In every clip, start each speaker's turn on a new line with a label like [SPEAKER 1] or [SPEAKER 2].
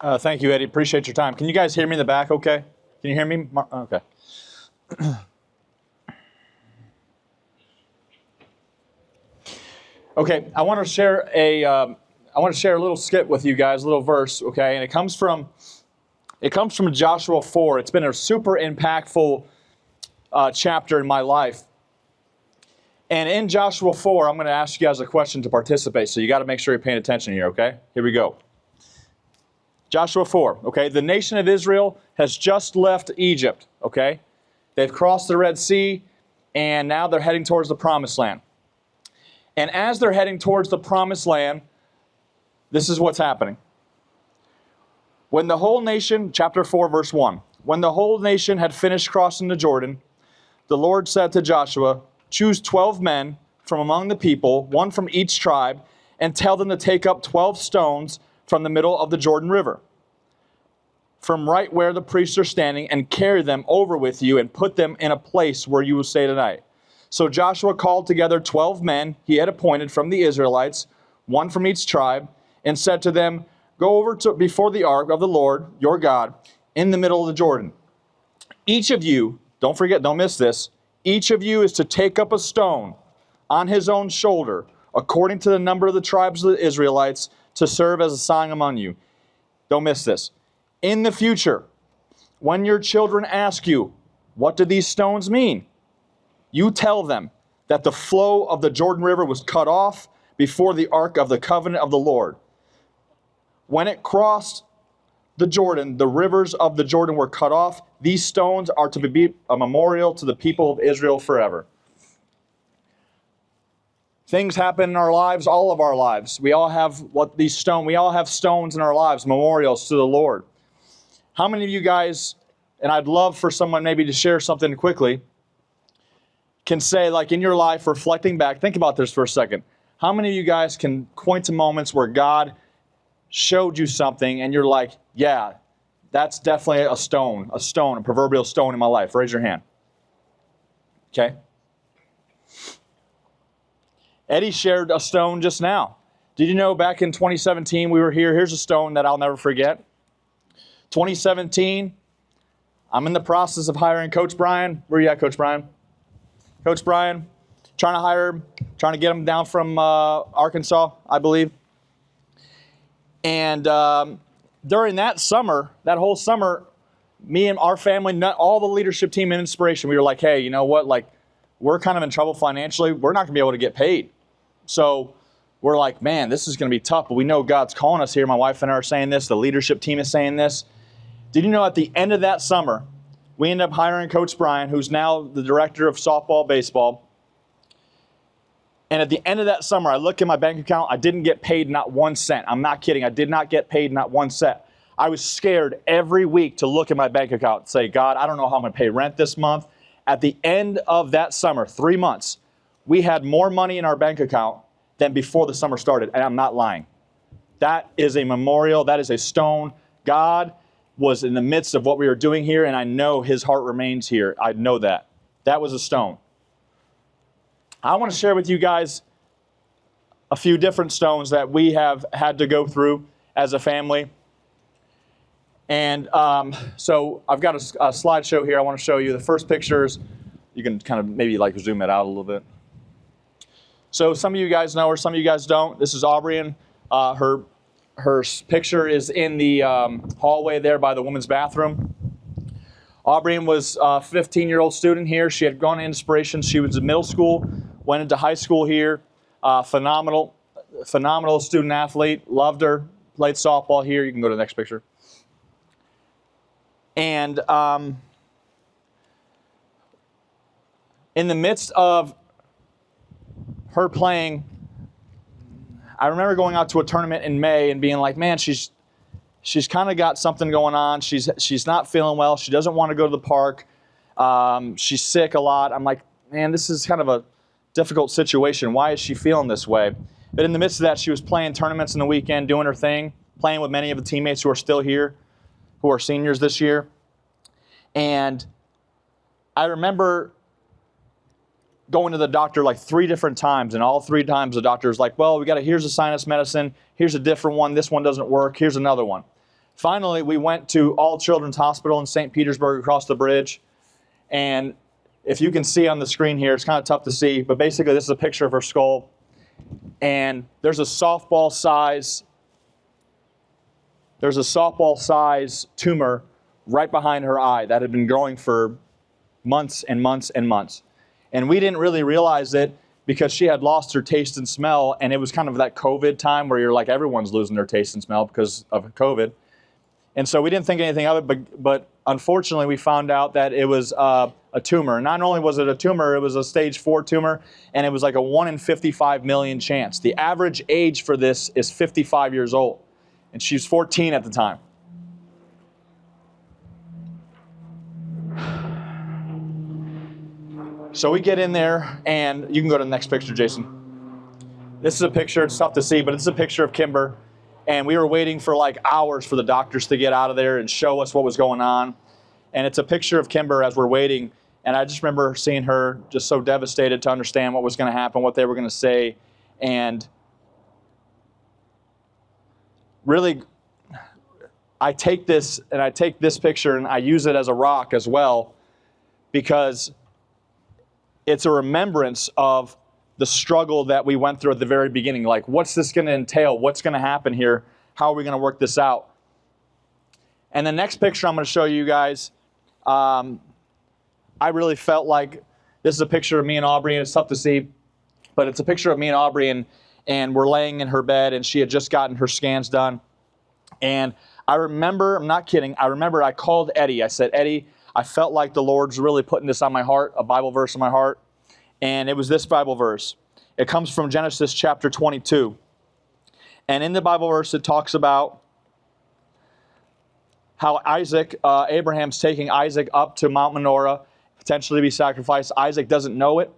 [SPEAKER 1] Thank you, Eddie. Appreciate your time. Can you guys hear me in the back okay? Can you hear me? Okay. Okay, I want to share a little skit with you guys, a little verse, okay? And it comes from Joshua 4. It's been a super impactful chapter in my life. And in Joshua 4, I'm going to ask you guys a question to participate, so you got to make sure you're paying attention here, okay? Here we go. Joshua 4, okay? The nation of Israel has just left Egypt, okay? They've crossed the Red Sea, and now they're heading towards the Promised Land. And as they're heading towards the Promised Land, this is what's happening. When the whole nation, chapter 4, verse 1, when the whole nation had finished crossing the Jordan, the Lord said to Joshua, choose 12 men from among the people, one from each tribe, and tell them to take up 12 stones from the middle of the Jordan River, from right where the priests are standing, and carry them over with you and put them in a place where you will stay tonight. So Joshua called together 12 men he had appointed from the Israelites, one from each tribe, and said to them, go over before the ark of the Lord, your God, in the middle of the Jordan. Each of you, don't forget, don't miss this, each of you is to take up a stone on his own shoulder, according to the number of the tribes of the Israelites, to serve as a sign among you. Don't miss this. In the future, when your children ask you, what do these stones mean? You tell them that the flow of the Jordan River was cut off before the ark of the covenant of the Lord. When it crossed the Jordan, the rivers of the Jordan were cut off. These stones are to be a memorial to the people of Israel forever. Things happen in our lives, all of our lives. We all have stones in our lives, memorials to the Lord. How many of you guys, and I'd love for someone maybe to share something quickly, can say, like, in your life, reflecting back, think about this for a second. How many of you guys can point to moments where God showed you something and you're like, yeah, that's definitely a stone, a proverbial stone in my life? Raise your hand. Okay. Eddie shared a stone just now. Did you know back in 2017 we were here? Here's a stone that I'll never forget. 2017, I'm in the process of hiring Coach Brian. Where are you at, Coach Brian? Coach Brian, trying to hire him, trying to get him down from Arkansas, I believe. And during that summer, that whole summer, me and our family, all the leadership team and Inspiration, we were like, hey, you know what? Like, we're kind of in trouble financially. We're not going to be able to get paid. So we're like, man, this is going to be tough. But we know God's calling us here. My wife and I are saying this. The leadership team is saying this. Did you know at the end of that summer, we ended up hiring Coach Brian, who's now the director of softball, baseball. And at the end of that summer, I look at my bank account. I didn't get paid not 1 cent. I'm not kidding. I did not get paid not 1 cent. I was scared every week to look at my bank account and say, God, I don't know how I'm going to pay rent this month. At the end of that summer, 3 months, we had more money in our bank account than before the summer started. And I'm not lying. That is a memorial. That is a stone. God was in the midst of what we were doing here, and I know his heart remains here. I know that. That was a stone. I want to share with you guys a few different stones that we have had to go through as a family. And so I've got a slideshow here I want to show you. The first pictures, you can kind of maybe like zoom it out a little bit. So some of you guys know her, some of you guys don't. This is Aubrien. Her picture is in the hallway there by the women's bathroom. Aubrien was a 15-year-old student here. She had gone to Inspiration. She was in middle school, went into high school here. Phenomenal student athlete. Loved her. Played softball here. You can go to the next picture. And in the midst of her playing, I remember going out to a tournament in May and being like, man, she's kind of got something going on. She's not feeling well. She doesn't want to go to the park. She's sick a lot. I'm like, man, this is kind of a difficult situation. Why is she feeling this way? But in the midst of that, she was playing tournaments in the weekend, doing her thing, playing with many of the teammates who are still here, who are seniors this year. And I remember going to the doctor like 3 different times, and all 3 times the doctor's like, well, here's a sinus medicine, here's a different one, this one doesn't work, here's another one. Finally, we went to All Children's Hospital in St. Petersburg across the bridge. And if you can see on the screen here, it's kind of tough to see, but basically this is a picture of her skull. And there's a softball size tumor right behind her eye that had been growing for months and months and months. And we didn't really realize it because she had lost her taste and smell, and it was kind of that COVID time where you're like, everyone's losing their taste and smell because of COVID. And so we didn't think anything of it, but unfortunately we found out that it was a tumor. Not only was it a tumor, it was a stage 4 tumor, and it was like a 1 in 55 million chance. The average age for this is 55 years old, and she was 14 at the time. So we get in there, and you can go to the next picture, Jason. This is a picture, it's tough to see, but it's a picture of Kimber. And we were waiting for like hours for the doctors to get out of there and show us what was going on. And it's a picture of Kimber as we're waiting. And I just remember seeing her just so devastated to understand what was going to happen, what they were going to say. And really, I take this picture and I use it as a rock as well, because it's a remembrance of the struggle that we went through at the very beginning. Like, what's this going to entail? What's going to happen here? How are we going to work this out? And the next picture I'm going to show you guys, I really felt like this is a picture of me and Aubrien. It's tough to see, but it's a picture of me and Aubrien, and we're laying in her bed, and she had just gotten her scans done. And I remember, I'm not kidding, I called Eddie. I said, Eddie, I felt like the Lord's really putting this on my heart, a Bible verse on my heart. And it was this Bible verse. It comes from Genesis chapter 22. And in the Bible verse, it talks about how Abraham's taking Isaac up to Mount Menorah, potentially to be sacrificed. Isaac doesn't know it.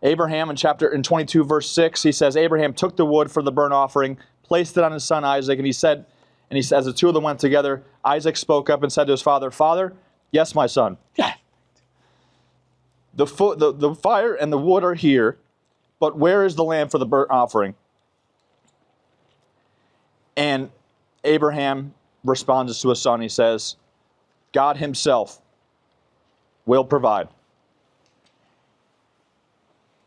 [SPEAKER 1] Abraham in 22 verse 6, he says, Abraham took the wood for the burnt offering, placed it on his son Isaac, and he said, as the two of them went together, Isaac spoke up and said to his father, Father, yes, my son. Yeah. The fire and the wood are here, but where is the lamb for the burnt offering? And Abraham responds to his son. He says, God himself will provide.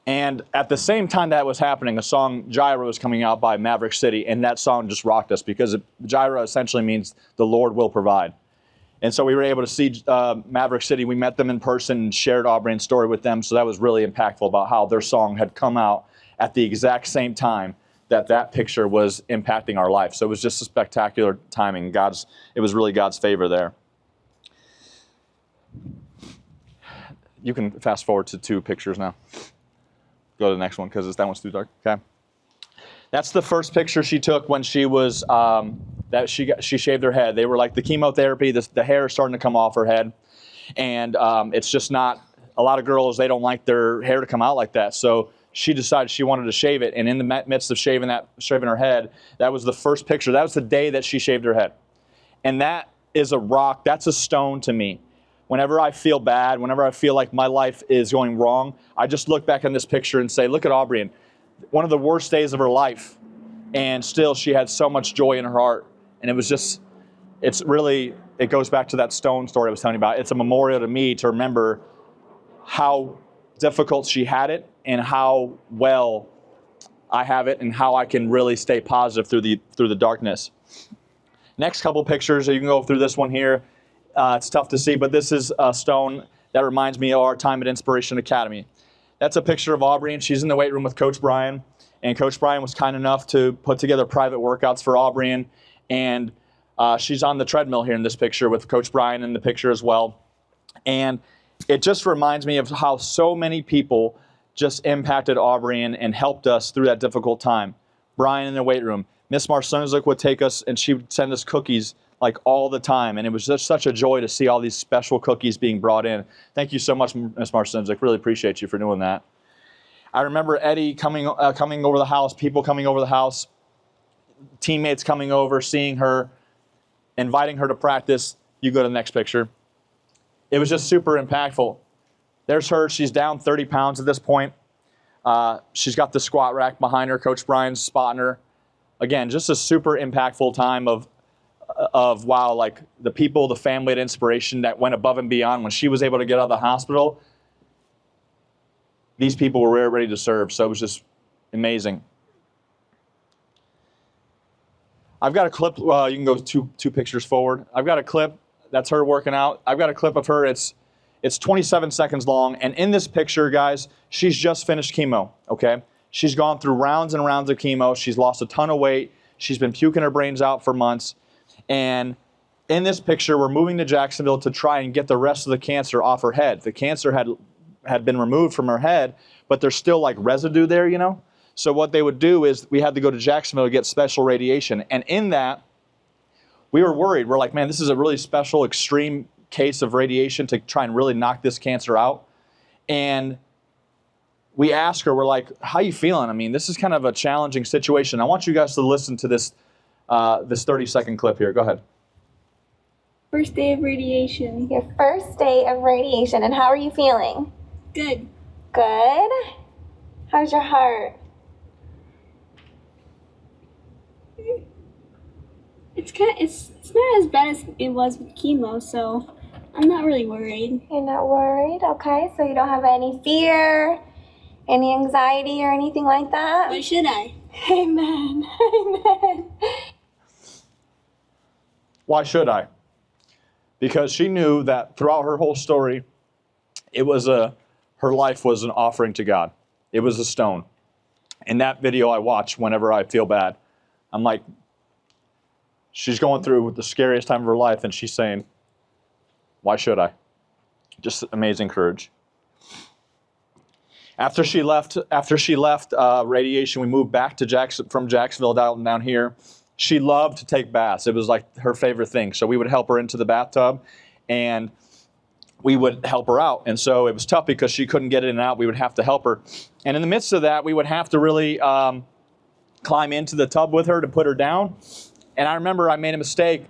[SPEAKER 1] And at the same time that was happening, a song, Jireh, was coming out by Maverick City, and that song just rocked us because Jireh essentially means the Lord will provide. And so we were able to see Maverick City. We met them in person and shared Aubrien's story with them. So that was really impactful about how their song had come out at the exact same time that picture was impacting our life. So it was just a spectacular timing. It was really God's favor there. You can fast forward to 2 pictures now. Go to the next one because that one's too dark. Okay. That's the first picture she took when she was she shaved her head. They were like the chemotherapy, the hair is starting to come off her head, and it's just not. A lot of girls, they don't like their hair to come out like that. So she decided she wanted to shave it, and in the midst of shaving her head, that was the first picture. That was the day that she shaved her head, and that is a rock. That's a stone to me. Whenever I feel bad, whenever I feel like my life is going wrong, I just look back on this picture and say, look at Aubrien. One of the worst days of her life, and still she had so much joy in her heart. And it goes back to that stone story I was telling you about. It's a memorial to me to remember how difficult she had it and how well I have it and how I can really stay positive through the darkness. Next couple pictures, you can go through this one here. It's tough to see, but this is a stone that reminds me of our time at Inspiration Academy. That's a picture of Aubrien. She's in the weight room with Coach Brian, and Coach Brian was kind enough to put together private workouts for Aubrien, and she's on the treadmill here in this picture with Coach Brian in the picture as well. And it just reminds me of how so many people just impacted Aubrien and helped us through that difficult time. Brian in the weight room. Miss Marcinzik would take us, and she would send us cookies like all the time, and it was just such a joy to see all these special cookies being brought in. Thank you so much, Miss Marcinzik. Really appreciate you for doing that. I remember Eddie coming over the house, people coming over the house, teammates coming over, seeing her, inviting her to practice. You go to the next picture. It was just super impactful. There's her. She's down 30 pounds at this point. She's got the squat rack behind her. Coach Brian's spotting her. Again, just a super impactful time of wow, like the people, the family, and inspiration that went above and beyond. When she was able to get out of the hospital, these people were ready to serve. So it was just amazing. I've got a clip. You can go two pictures forward. I've got a clip. That's her working out. I've got a clip of her. It's 27 seconds long. And in this picture, guys, she's just finished chemo, okay? She's gone through rounds and rounds of chemo. She's lost a ton of weight. She's been puking her brains out for months. And in this picture, we're moving to Jacksonville to try and get the rest of the cancer off her head. The cancer had been removed from her head, but there's still like residue there, you know? So what they would do is we had to go to Jacksonville to get special radiation. And in that, we were worried. We're like, man, this is a really special, extreme case of radiation to try and really knock this cancer out. And we asked her, we're like, how you feeling? I mean, this is kind of a challenging situation. I want you guys to listen to this 30-second clip here. Go ahead.
[SPEAKER 2] First day of radiation.
[SPEAKER 3] Your first day of radiation. And how are you feeling?
[SPEAKER 2] Good.
[SPEAKER 3] Good? How's your heart?
[SPEAKER 2] It's not as bad as it was with chemo, so I'm not really worried.
[SPEAKER 3] You're not worried? Okay, so you don't have any fear, any anxiety or anything like that?
[SPEAKER 2] Why should I?
[SPEAKER 3] Amen. Amen.
[SPEAKER 1] Why should I? Because she knew that throughout her whole story, her life was an offering to God. It was a stone. In that video I watch whenever I feel bad, I'm like, she's going through the scariest time of her life, and she's saying, why should I? Just amazing courage. After she left radiation, we moved back to from Jacksonville down here. She loved to take baths. It was like her favorite thing. So we would help her into the bathtub, and we would help her out. And so it was tough because she couldn't get in and out. We would have to help her. And in the midst of that, we would have to really climb into the tub with her to put her down. And I remember I made a mistake.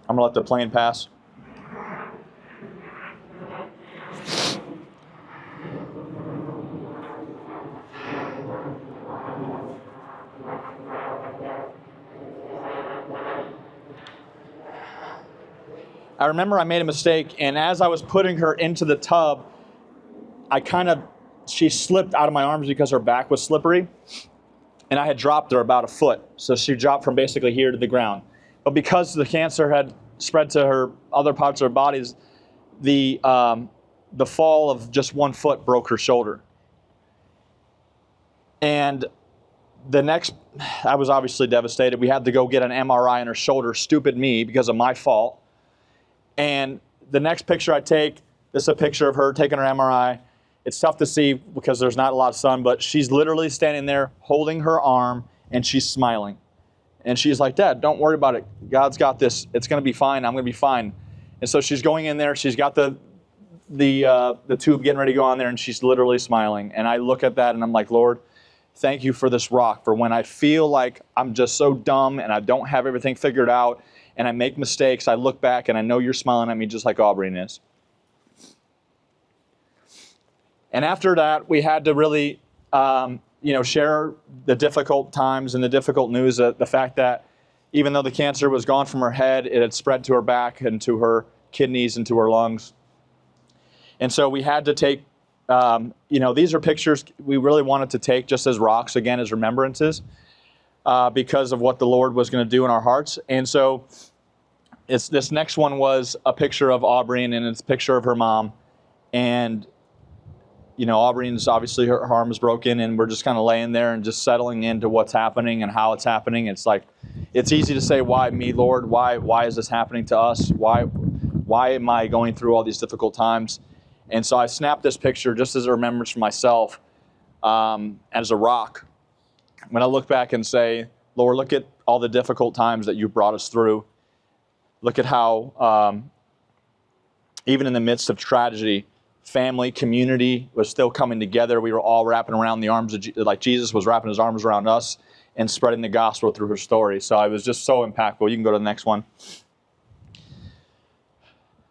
[SPEAKER 1] I'm going to let the plane pass. I remember I made a mistake, and as I was putting her into the tub, she slipped out of my arms because her back was slippery, and I had dropped her about a foot. So she dropped from basically here to the ground. But because the cancer had spread to her other parts of her bodies, the fall of just 1 foot broke her shoulder. And I was obviously devastated. We had to go get an MRI on her shoulder, stupid me, because of my fault. And the next picture I take, this is a picture of her taking her MRI. It's tough to see because there's not a lot of sun, but she's literally standing there holding her arm, and she's smiling. And she's like, Dad, don't worry about it. God's got this. It's going to be fine. I'm going to be fine. And so she's going in there. She's got the tube getting ready to go on there, and she's literally smiling. And I look at that, and I'm like, Lord, thank you for this rock, for when I feel like I'm just so dumb and I don't have everything figured out and I make mistakes, I look back and I know you're smiling at me just like Aubrien is. And after that, we had to really share the difficult times and the difficult news, the fact that even though the cancer was gone from her head, it had spread to her back and to her kidneys and to her lungs. And so we had to take, these are pictures we really wanted to take just as rocks, again, as remembrances, because of what the Lord was going to do in our hearts. And so this next one was a picture of Aubrien, and it's a picture of her mom. And Aubrien's obviously her arm is broken, and we're just kind of laying there and just settling into what's happening and how it's happening. It's like, it's easy to say, why me, Lord? Why is this happening to us? Why am I going through all these difficult times? And so I snapped this picture just as a remembrance for myself, as a rock. When I look back and say, Lord, look at all the difficult times that you brought us through. Look at how, even in the midst of tragedy, family, community was still coming together. We were all wrapping around the arms of like Jesus was wrapping his arms around us and spreading the gospel through her story. So it was just so impactful. You can go to the next one.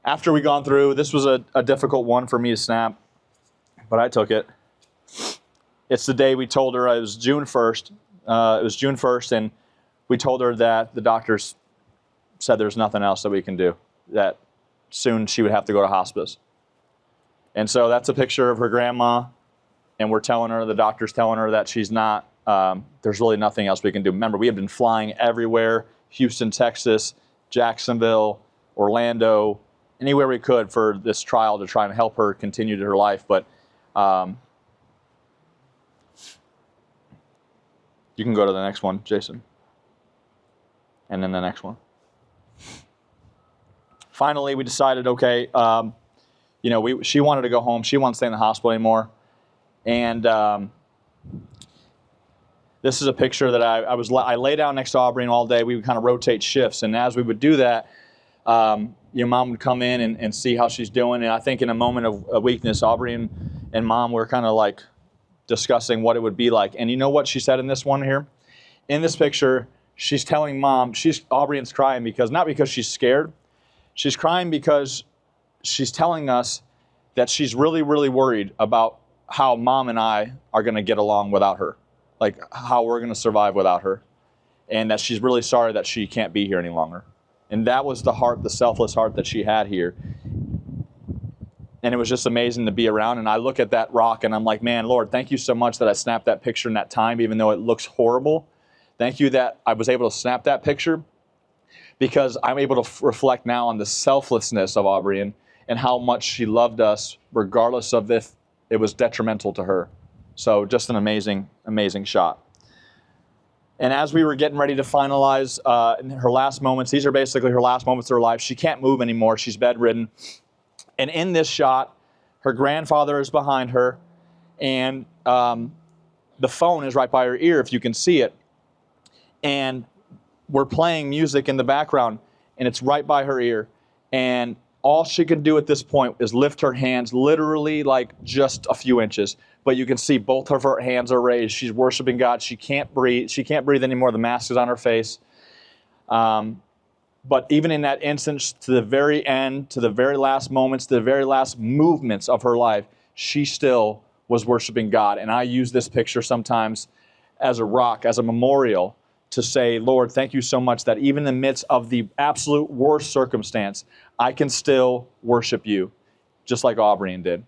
[SPEAKER 1] After we gone through, this was a difficult one for me to snap, but I took it. it's the day we told her, it was June 1st. It was June 1st, and we told her that the doctors said there's nothing else that we can do, that soon she would have to go to hospice. And so that's a picture of her grandma, and we're telling her, the doctor's telling her that she's not, there's really nothing else we can do. Remember, we have been flying everywhere, Houston, Texas, Jacksonville, Orlando, anywhere we could for this trial to try and help her continue to her life. But you can go to the next one, Jason. And then the next one. Finally, we decided, okay, she wanted to go home. She wanted to stay in the hospital anymore. And this is a picture that I lay down next to Aubrien all day. We would kind of rotate shifts. And as we would do that, your mom would come in and see how she's doing. And I think in a moment of weakness, Aubrien and mom were kind of like discussing what it would be like. And you know what she said in this one here? In this picture, she's telling mom, Aubrien's crying not because she's scared. She's crying because she's telling us that she's really, really worried about how mom and I are going to get along without her, like how we're going to survive without her, and that she's really sorry that she can't be here any longer. And that was the heart, the selfless heart that she had here. And it was just amazing to be around. And I look at that rock and I'm like, man, Lord, thank you so much that I snapped that picture in that time, even though it looks horrible. Thank you that I was able to snap that picture, because I'm able to reflect now on the selflessness of Aubrien and how much she loved us, regardless of if it was detrimental to her. So just an amazing, amazing shot. And as we were getting ready to finalize her last moments, these are basically her last moments of her life. She can't move anymore. She's bedridden. And in this shot, her grandfather is behind her, and the phone is right by her ear, if you can see it. And we're playing music in the background, and it's right by her ear. And all she can do at this point is lift her hands, literally like just a few inches. But you can see both of her hands are raised. She's worshiping God. She can't breathe. She can't breathe anymore. The mask is on her face. But even in that instance, to the very end, to the very last moments, to the very last movements of her life, she still was worshiping God. And I use this picture sometimes as a rock, as a memorial, to say, Lord, thank you so much that even in the midst of the absolute worst circumstance, I can still worship you, just like Aubrien did.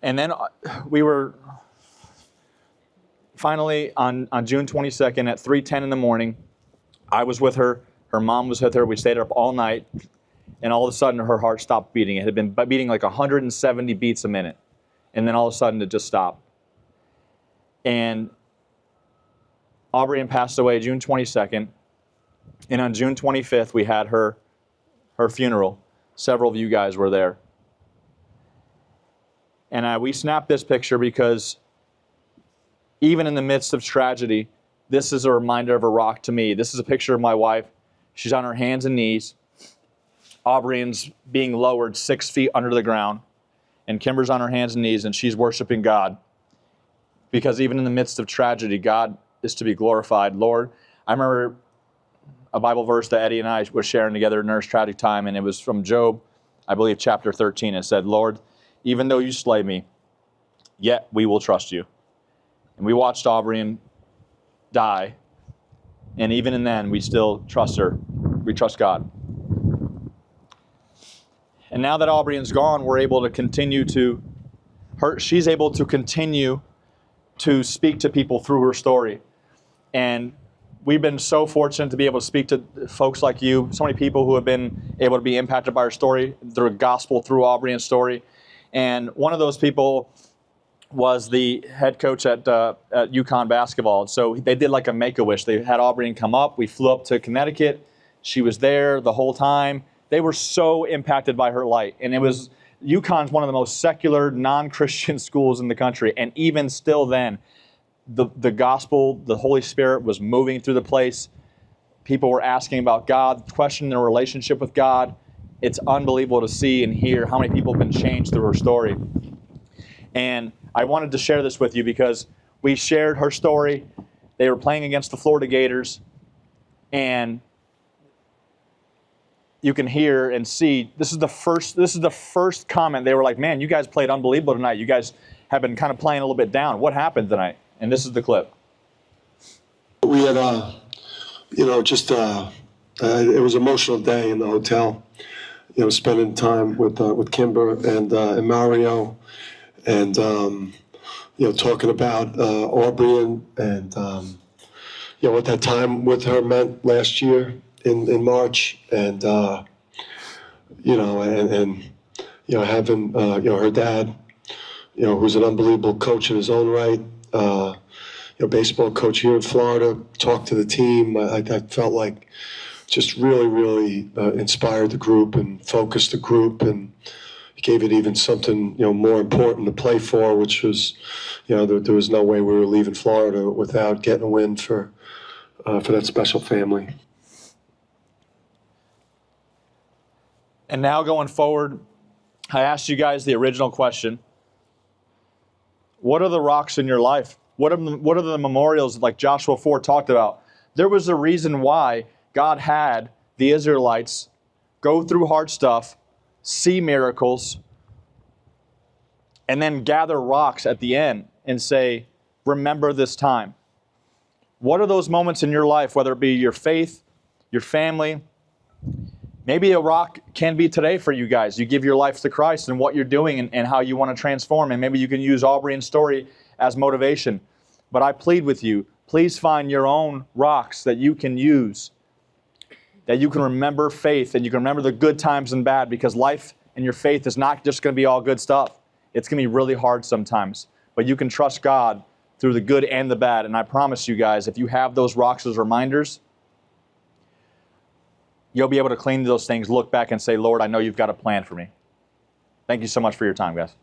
[SPEAKER 1] And then we were finally on June 22nd at 3:10 in the morning. I was with her. Her mom was with her. We stayed up all night. And all of a sudden, her heart stopped beating. It had been beating like 170 beats a minute. And then all of a sudden, it just stopped. And Aubrien passed away June 22nd. And on June 25th, we had her funeral. Several of you guys were there. And we snapped this picture because even in the midst of tragedy, this is a reminder of a rock to me. This is a picture of my wife. She's on her hands and knees. Aubrien's being lowered 6 feet under the ground. And Kimber's on her hands and knees, and she's worshiping God. Because even in the midst of tragedy, God is to be glorified. Lord, I remember a Bible verse that Eddie and I were sharing together in Nurse Tragic Time, and it was from Job, I believe, chapter 13. It said, Lord, even though you slay me, yet we will trust you. And we watched Aubrien die, and even in then, we still trust her. We trust God. And now that Aubrien's gone, we're able to continue she's able to continue to speak to people through her story. And we've been so fortunate to be able to speak to folks like you, so many people who have been able to be impacted by our story, the gospel through Aubrien's story. And one of those people was the head coach at UConn basketball. So they did like a Make-A-Wish. They had Aubrien come up. We flew up to Connecticut. She was there the whole time. They were so impacted by her light. And UConn's one of the most secular, non-Christian schools in the country. And even still then, the gospel, the Holy Spirit was moving through the place. People were asking about God, questioning their relationship with God. It's unbelievable to see and hear how many people have been changed through her story. And I wanted to share this with you because we shared her story. They were playing against the Florida Gators. And you can hear and see, this is the first comment. They were like, man, you guys played unbelievable tonight. You guys have been kind of playing a little bit down. What happened tonight? And this is the clip.
[SPEAKER 4] We had, it was an emotional day in the hotel. Spending time with Kimber and Mario, and talking about Aubrien and what that time with her meant last year in March, and having her dad, who's an unbelievable coach in his own right. Baseball coach here in Florida, talked to the team. I felt like just really, really inspired the group and focused the group, and gave it even something more important to play for, which was there was no way we were leaving Florida without getting a win for that special family.
[SPEAKER 1] And now going forward, I asked you guys the original question. What are the rocks in your life? What are the memorials like Joshua 4 talked about? There was a reason why God had the Israelites go through hard stuff, see miracles, and then gather rocks at the end and say, remember this time. What are those moments in your life, whether it be your faith, your family? Maybe a rock can be today for you guys. You give your life to Christ and what you're doing and how you want to transform. And maybe you can use Aubrien's story as motivation. But I plead with you, please find your own rocks that you can use, that you can remember faith and you can remember the good times and bad, because life and your faith is not just going to be all good stuff. It's going to be really hard sometimes. But you can trust God through the good and the bad. And I promise you guys, if you have those rocks as reminders, you'll be able to clean those things, look back and say, Lord, I know you've got a plan for me. Thank you so much for your time, guys.